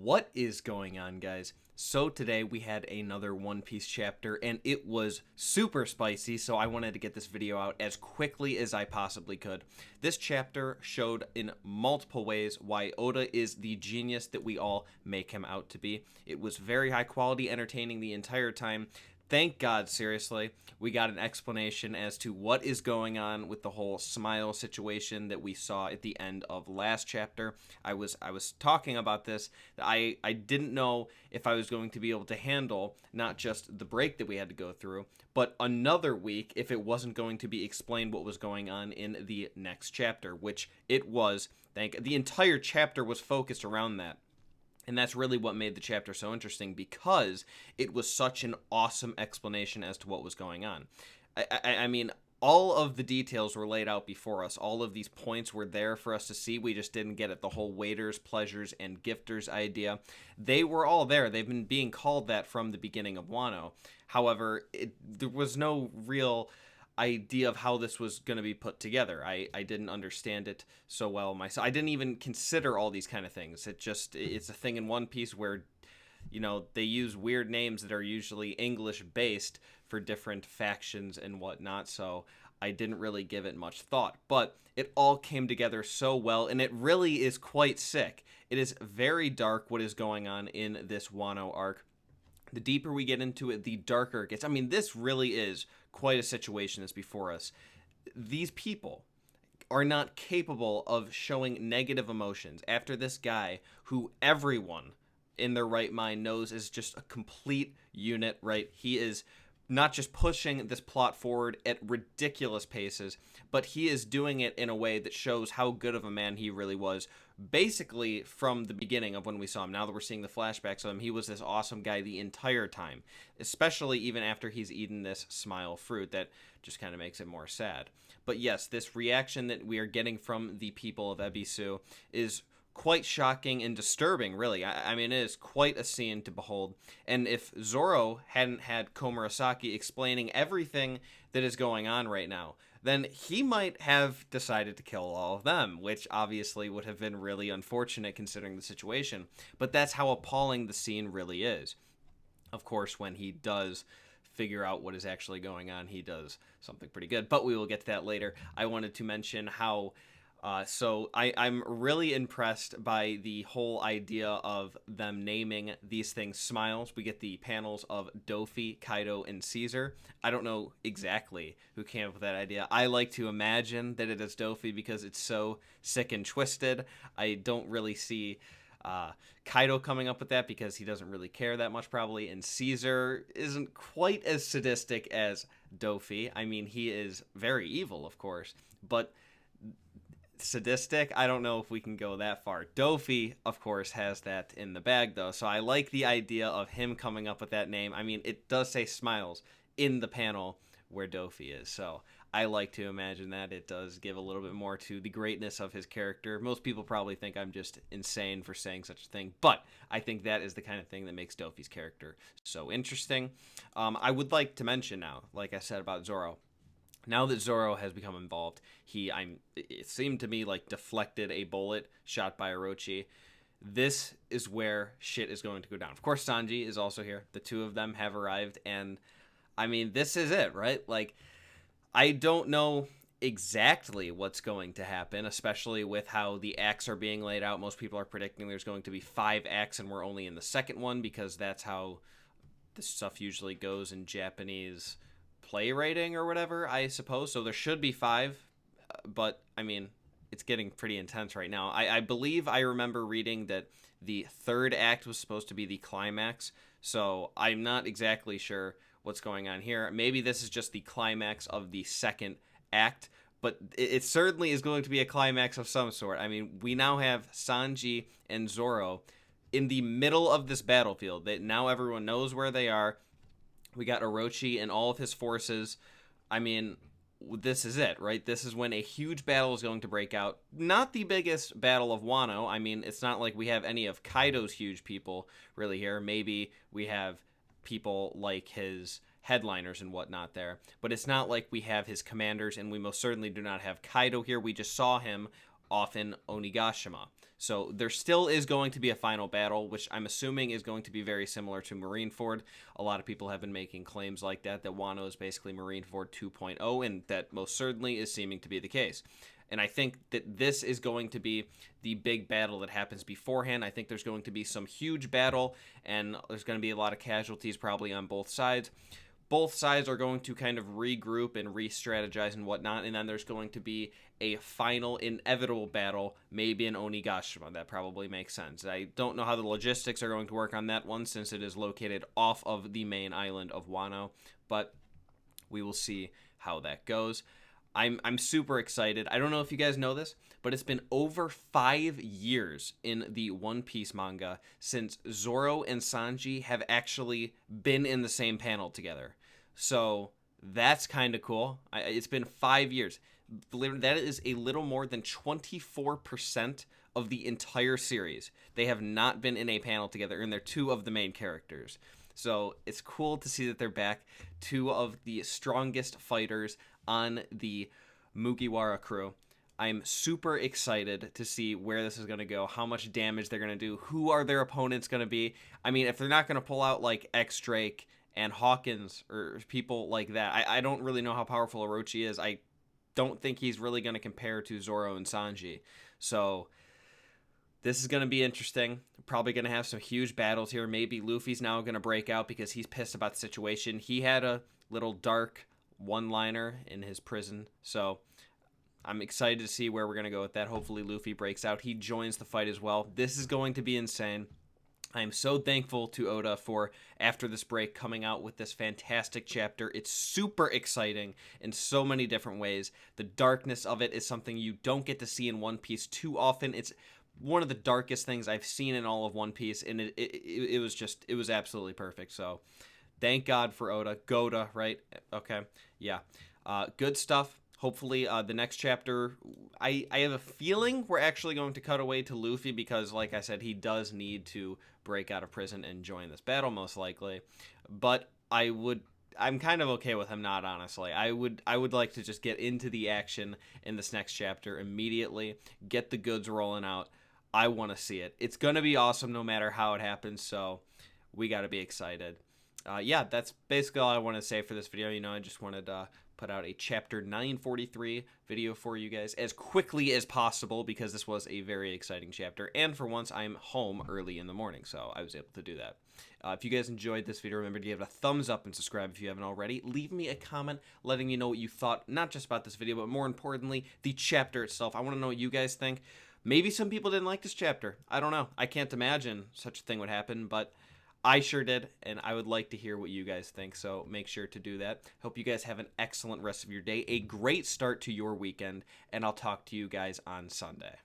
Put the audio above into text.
What is going on, guys? So today we had another One Piece chapter, and it was super spicy, so I wanted to get this video out as quickly as I possibly could. This chapter showed in multiple ways why Oda is the genius that we all make him out to be. It was very high quality, entertaining the entire time. Thank God, seriously, we got an explanation as to what is going on with the whole smile situation that we saw at the end of last chapter. I was talking about this. I didn't know if I was going to be able to handle not just the break that we had to go through, but another week if it wasn't going to be explained what was going on in the next chapter, which it was. The entire chapter was focused around that. And that's really what made the chapter so interesting, because it was such an awesome explanation as to what was going on. I mean, all of the details were laid out before us. All of these points were there for us to see. We just didn't get it. The whole waiters, pleasures, and gifters idea. They were all there. They've been being called that from the beginning of Wano. However, there was no real idea of how this was going to be put together. I didn't understand it so well myself. I didn't even consider all these kind of things. It's a thing in One Piece where, you know, they use weird names that are usually English based for different factions and whatnot, so I didn't really give it much thought. But it all came together so well, and it really is quite sick. It is very dark what is going on in this Wano arc. The deeper we get into it, the darker it gets. I mean, this really is quite a situation that's before us. These people are not capable of showing negative emotions after this guy who everyone in their right mind knows is just a complete unit, right? He is not just pushing this plot forward at ridiculous paces, but he is doing it in a way that shows how good of a man he really was, basically from the beginning of when we saw him. Now that we're seeing the flashbacks of him, he was this awesome guy the entire time, especially even after he's eaten this smile fruit that just kind of makes it more sad. But yes, this reaction that we are getting from the people of Ebisu is quite shocking and disturbing, really. I mean, it is quite a scene to behold. And if Zoro hadn't had Komurasaki explaining everything that is going on right now, then he might have decided to kill all of them, which obviously would have been really unfortunate considering the situation. But that's how appalling the scene really is. Of course, when he does figure out what is actually going on, he does something pretty good. But we will get to that later. I wanted to mention how I'm really impressed by the whole idea of them naming these things smiles. We get the panels of Dofi, Kaido, and Caesar. I don't know exactly who came up with that idea. I like to imagine that it is Dofi because it's so sick and twisted. I don't really see Kaido coming up with that because he doesn't really care that much probably, and Caesar isn't quite as sadistic as Dofi. I mean, he is very evil, of course, but sadistic, I don't know if we can go that far. Dofi, of course, has that in the bag, though, so I like the idea of him coming up with that name. I mean, it does say smiles in the panel where Dofi is, so I like to imagine that. It does give a little bit more to the greatness of his character. Most people probably think I'm just insane for saying such a thing, but I think that is the kind of thing that makes Dofi's character so interesting. I would like to mention now, like I said about Zoro, now that Zoro has become involved, it seemed to me like deflected a bullet shot by Orochi. This is where shit is going to go down. Of course, Sanji is also here. The two of them have arrived, and I mean, this is it, right? Like, I don't know exactly what's going to happen, especially with how the acts are being laid out. Most people are predicting there's going to be 5 acts, and we're only in the second one because that's how this stuff usually goes in Japanese playwriting or whatever, I suppose. So there should be 5, but I mean, it's getting pretty intense right now. I believe I remember reading that the 3rd act was supposed to be the climax, so I'm not exactly sure what's going on here. Maybe this is just the climax of the 2nd act, but it certainly is going to be a climax of some sort. I mean, we now have Sanji and Zoro in the middle of this battlefield. That now everyone knows where they are. We got Orochi and all of his forces. I mean, this is it, right? This is when a huge battle is going to break out. Not the biggest battle of Wano. I mean, it's not like we have any of Kaido's huge people really here. Maybe we have people like his headliners and whatnot there. But it's not like we have his commanders, and we most certainly do not have Kaido here. We just saw him off in Onigashima. So there still is going to be a final battle, which I'm assuming is going to be very similar to Marineford. A lot of people have been making claims like that Wano is basically Marineford 2.0, and that most certainly is seeming to be the case. And I think that this is going to be the big battle that happens beforehand. I think there's going to be some huge battle, and there's going to be a lot of casualties probably on both sides. Both sides are going to kind of regroup and re-strategize and whatnot, and then there's going to be a final inevitable battle, maybe in Onigashima. That probably makes sense. I don't know how the logistics are going to work on that one, since it is located off of the main island of Wano, but we will see how that goes. I'm super excited. I don't know if you guys know this, but it's been over 5 years in the One Piece manga since Zoro and Sanji have actually been in the same panel together. So that's kind of cool. It's been 5 years. That is a little more than 24% of the entire series. They have not been in a panel together, and they're two of the main characters. So it's cool to see that they're back. Two of the strongest fighters on the Mugiwara crew. I'm super excited to see where this is going to go, how much damage they're going to do, who are their opponents going to be. I mean, if they're not going to pull out like X-Drake and Hawkins or people like that, I don't really know how powerful Orochi is. I don't think he's really going to compare to Zoro and Sanji. So this is going to be interesting. Probably going to have some huge battles here. Maybe Luffy's now going to break out because he's pissed about the situation. He had a little dark one-liner in his prison. So I'm excited to see where we're going to go with that. Hopefully Luffy breaks out. He joins the fight as well. This is going to be insane. I am so thankful to Oda for, after this break, coming out with this fantastic chapter. It's super exciting in so many different ways. The darkness of it is something you don't get to see in One Piece too often. It's one of the darkest things I've seen in all of One Piece, and it was absolutely perfect. So thank God for Oda. Goda, right? Okay. Yeah. Good stuff. Hopefully, the next chapter, I have a feeling we're actually going to cut away to Luffy because, like I said, he does need to break out of prison and join this battle, most likely. But I'm kind of okay with him not, honestly. I would like to just get into the action in this next chapter immediately, get the goods rolling out. I want to see it. It's going to be awesome no matter how it happens, so we got to be excited. Yeah, that's basically all I want to say for this video. I just wanted to put out a chapter 943 video for you guys as quickly as possible because this was a very exciting chapter, and for once I'm home early in the morning, so I was able to do that. If you guys enjoyed this video, remember to give it a thumbs up and subscribe if you haven't already. Leave me a comment letting me know what you thought, not just about this video, but more importantly, the chapter itself. I want to know what you guys think. Maybe some people didn't like this chapter. I don't know. I can't imagine such a thing would happen, but I sure did, and I would like to hear what you guys think, so make sure to do that. Hope you guys have an excellent rest of your day, a great start to your weekend, and I'll talk to you guys on Sunday.